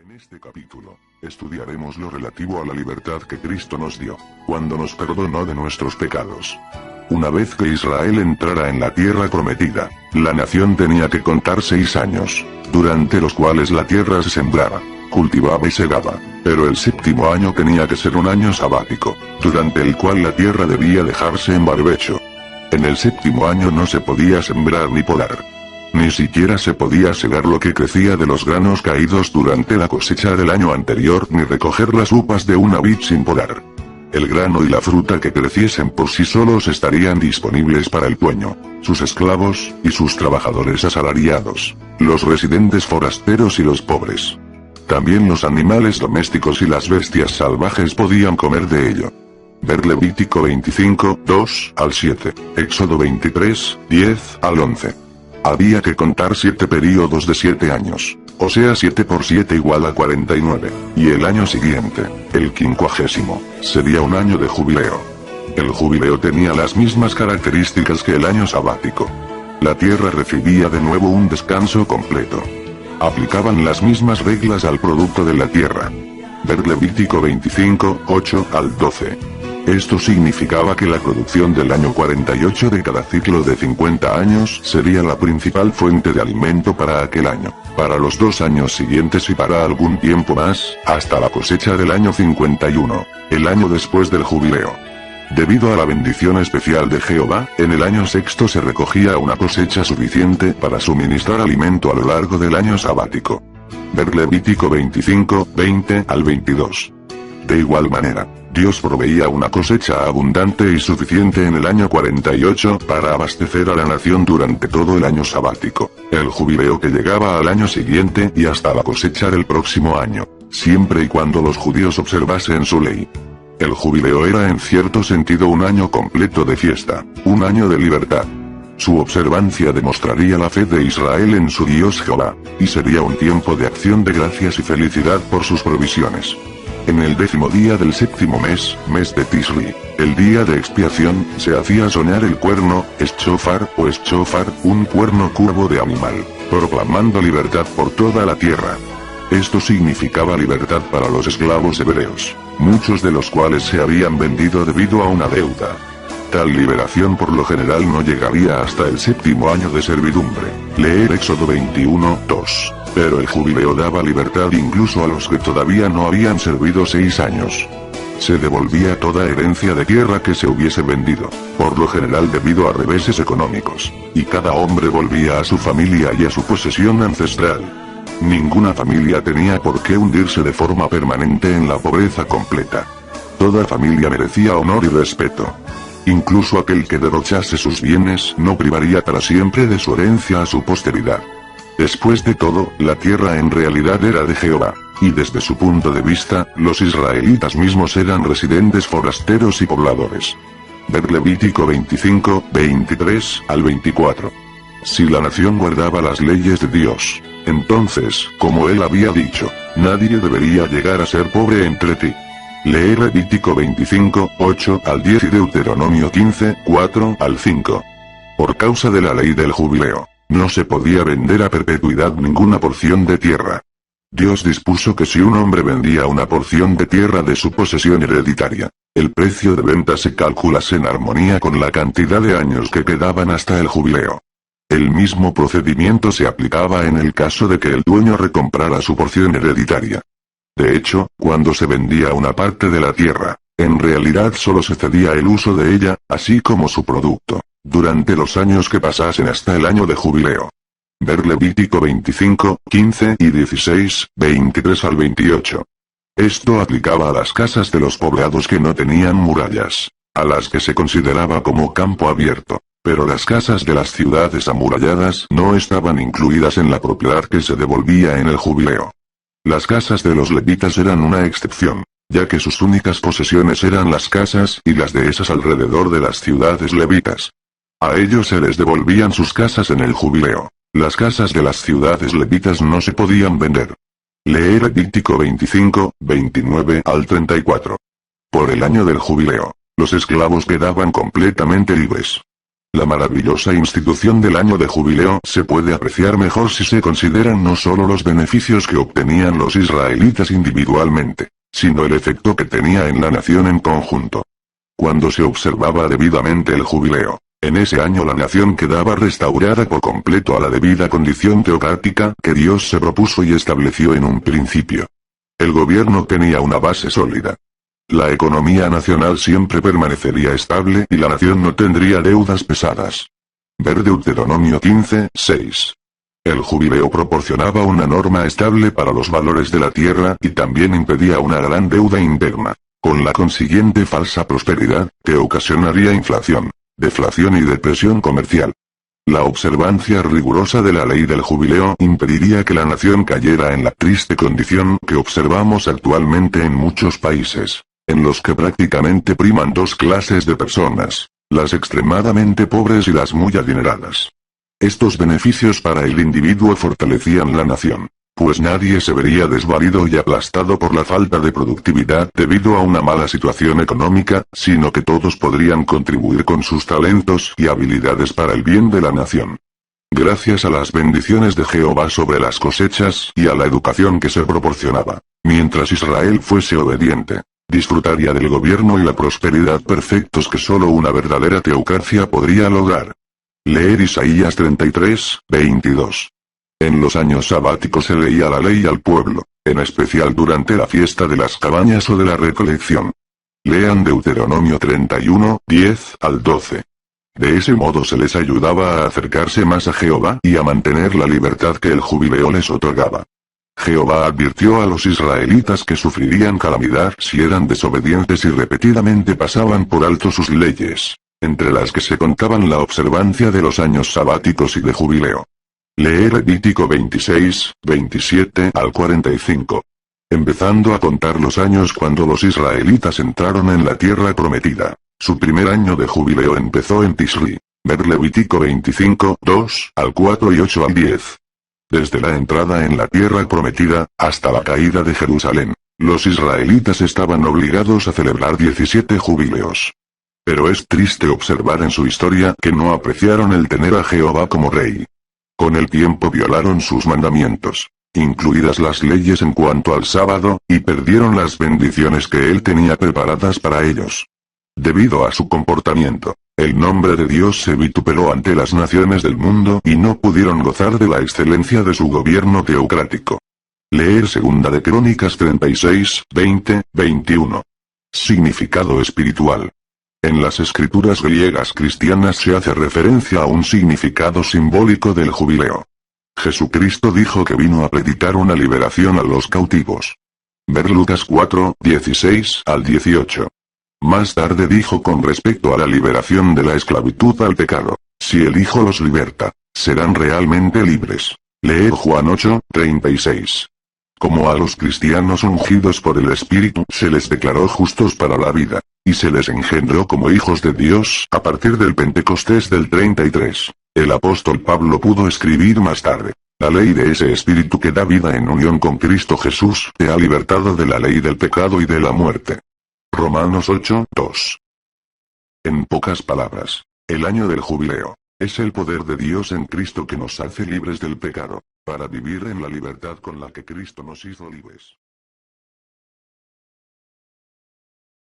En este capítulo, estudiaremos lo relativo a la libertad que Cristo nos dio, cuando nos perdonó de nuestros pecados. Una vez que Israel entrara en la tierra prometida, la nación tenía que contar 6 años, durante los cuales la tierra se sembraba, cultivaba y segaba, pero el 7º año tenía que ser un año sabático, durante el cual la tierra debía dejarse en barbecho. En el 7º año no se podía sembrar ni podar. Ni siquiera se podía segar lo que crecía de los granos caídos durante la cosecha del año anterior ni recoger las uvas de una vid sin podar. El grano y la fruta que creciesen por sí solos estarían disponibles para el dueño, sus esclavos, y sus trabajadores asalariados, los residentes forasteros y los pobres. También los animales domésticos y las bestias salvajes podían comer de ello. Ver Levítico 25, 2 al 7, Éxodo 23, 10 al 11. Había que contar 7 períodos de 7 años, o sea 7 por 7 igual a 49, y el año siguiente, el 50º, sería un año de jubileo. El jubileo tenía las mismas características que el año sabático. La tierra recibía de nuevo un descanso completo. Aplicaban las mismas reglas al producto de la tierra. Ver Levítico 25, 8 al 12. Esto significaba que la producción del año 48 de cada ciclo de 50 años sería la principal fuente de alimento para aquel año, para los 2 años siguientes y para algún tiempo más, hasta la cosecha del año 51, el año después del jubileo. Debido a la bendición especial de Jehová, en el año sexto se recogía una cosecha suficiente para suministrar alimento a lo largo del año sabático. Ver Levítico 25, 20 al 22. De igual manera, Dios proveía una cosecha abundante y suficiente en el año 48 para abastecer a la nación durante todo el año sabático, el jubileo que llegaba al año siguiente y hasta la cosecha del próximo año, siempre y cuando los judíos observasen su ley. El jubileo era en cierto sentido un año completo de fiesta, un año de libertad. Su observancia demostraría la fe de Israel en su Dios Jehová, y sería un tiempo de acción de gracias y felicidad por sus provisiones. En el 10º día del 7º mes de Tisri, el día de expiación, se hacía sonar el cuerno, shofar, un cuerno curvo de animal, proclamando libertad por toda la tierra. Esto significaba libertad para los esclavos hebreos, muchos de los cuales se habían vendido debido a una deuda. Tal liberación por lo general no llegaría hasta el 7º año de servidumbre. Leer Éxodo 21, 2. Pero el jubileo daba libertad incluso a los que todavía no habían servido 6 años. Se devolvía toda herencia de tierra que se hubiese vendido, por lo general debido a reveses económicos, y cada hombre volvía a su familia y a su posesión ancestral. Ninguna familia tenía por qué hundirse de forma permanente en la pobreza completa. Toda familia merecía honor y respeto. Incluso aquel que derrochase sus bienes no privaría para siempre de su herencia a su posteridad. Después de todo, la tierra en realidad era de Jehová, y desde su punto de vista, los israelitas mismos eran residentes forasteros y pobladores. Ver Levítico 25, 23 al 24. Si la nación guardaba las leyes de Dios, entonces, como él había dicho, nadie debería llegar a ser pobre entre ti. Lee Levítico 25, 8 al 10 y Deuteronomio 15, 4 al 5. Por causa de la ley del jubileo, no se podía vender a perpetuidad ninguna porción de tierra. Dios dispuso que si un hombre vendía una porción de tierra de su posesión hereditaria, el precio de venta se calculase en armonía con la cantidad de años que quedaban hasta el jubileo. El mismo procedimiento se aplicaba en el caso de que el dueño recomprara su porción hereditaria. De hecho, cuando se vendía una parte de la tierra, en realidad solo se cedía el uso de ella, así como su producto, durante los años que pasasen hasta el año de jubileo. Ver Levítico 25, 15 y 16, 23 al 28. Esto aplicaba a las casas de los poblados que no tenían murallas, a las que se consideraba como campo abierto, pero las casas de las ciudades amuralladas no estaban incluidas en la propiedad que se devolvía en el jubileo. Las casas de los levitas eran una excepción, ya que sus únicas posesiones eran las casas y las de esas alrededor de las ciudades levitas. A ellos se les devolvían sus casas en el jubileo. Las casas de las ciudades levitas no se podían vender. Lee Levítico 25, 29 al 34. Por el año del jubileo, los esclavos quedaban completamente libres. La maravillosa institución del año de jubileo se puede apreciar mejor si se consideran no solo los beneficios que obtenían los israelitas individualmente, sino el efecto que tenía en la nación en conjunto. Cuando se observaba debidamente el jubileo, en ese año la nación quedaba restaurada por completo a la debida condición teocrática que Dios se propuso y estableció en un principio. El gobierno tenía una base sólida. La economía nacional siempre permanecería estable y la nación no tendría deudas pesadas. Ver Deuteronomio 15:6. El jubileo proporcionaba una norma estable para los valores de la tierra y también impedía una gran deuda interna, con la consiguiente falsa prosperidad, que ocasionaría inflación, deflación y depresión comercial. La observancia rigurosa de la ley del jubileo impediría que la nación cayera en la triste condición que observamos actualmente en muchos países, en los que prácticamente priman dos clases de personas, las extremadamente pobres y las muy adineradas. Estos beneficios para el individuo fortalecían la nación, pues nadie se vería desvalido y aplastado por la falta de productividad debido a una mala situación económica, sino que todos podrían contribuir con sus talentos y habilidades para el bien de la nación. Gracias a las bendiciones de Jehová sobre las cosechas y a la educación que se proporcionaba, mientras Israel fuese obediente, disfrutaría del gobierno y la prosperidad perfectos que solo una verdadera teocracia podría lograr. Leer Isaías 33:22. En los años sabáticos se leía la ley al pueblo, en especial durante la fiesta de las cabañas o de la recolección. Lean Deuteronomio 31:10-12. De ese modo se les ayudaba a acercarse más a Jehová y a mantener la libertad que el jubileo les otorgaba. Jehová advirtió a los israelitas que sufrirían calamidad si eran desobedientes y repetidamente pasaban por alto sus leyes, entre las que se contaban la observancia de los años sabáticos y de jubileo. Leer Levítico 26:27-45. Empezando a contar los años cuando los israelitas entraron en la tierra prometida, su primer año de jubileo empezó en Tisri. Ver Levítico 25:2-4 y 8-10. Desde la entrada en la tierra prometida, hasta la caída de Jerusalén, los israelitas estaban obligados a celebrar 17 jubileos. Pero es triste observar en su historia que no apreciaron el tener a Jehová como rey. Con el tiempo violaron sus mandamientos, incluidas las leyes en cuanto al sábado, y perdieron las bendiciones que él tenía preparadas para ellos. Debido a su comportamiento, el nombre de Dios se vituperó ante las naciones del mundo y no pudieron gozar de la excelencia de su gobierno teocrático. Leer Segunda de Crónicas 36:20-21. Significado espiritual. En las escrituras griegas cristianas se hace referencia a un significado simbólico del jubileo. Jesucristo dijo que vino a predicar una liberación a los cautivos. Ver Lucas 4:16-18. Más tarde dijo con respecto a la liberación de la esclavitud al pecado: si el Hijo los liberta, serán realmente libres. Leer Juan 8:36. Como a los cristianos ungidos por el Espíritu se les declaró justos para la vida, y se les engendró como hijos de Dios a partir del Pentecostés del 33, el apóstol Pablo pudo escribir más tarde: la ley de ese Espíritu que da vida en unión con Cristo Jesús te ha libertado de la ley del pecado y de la muerte. Romanos 8:2. En pocas palabras, el año del jubileo es el poder de Dios en Cristo que nos hace libres del pecado, para vivir en la libertad con la que Cristo nos hizo libres.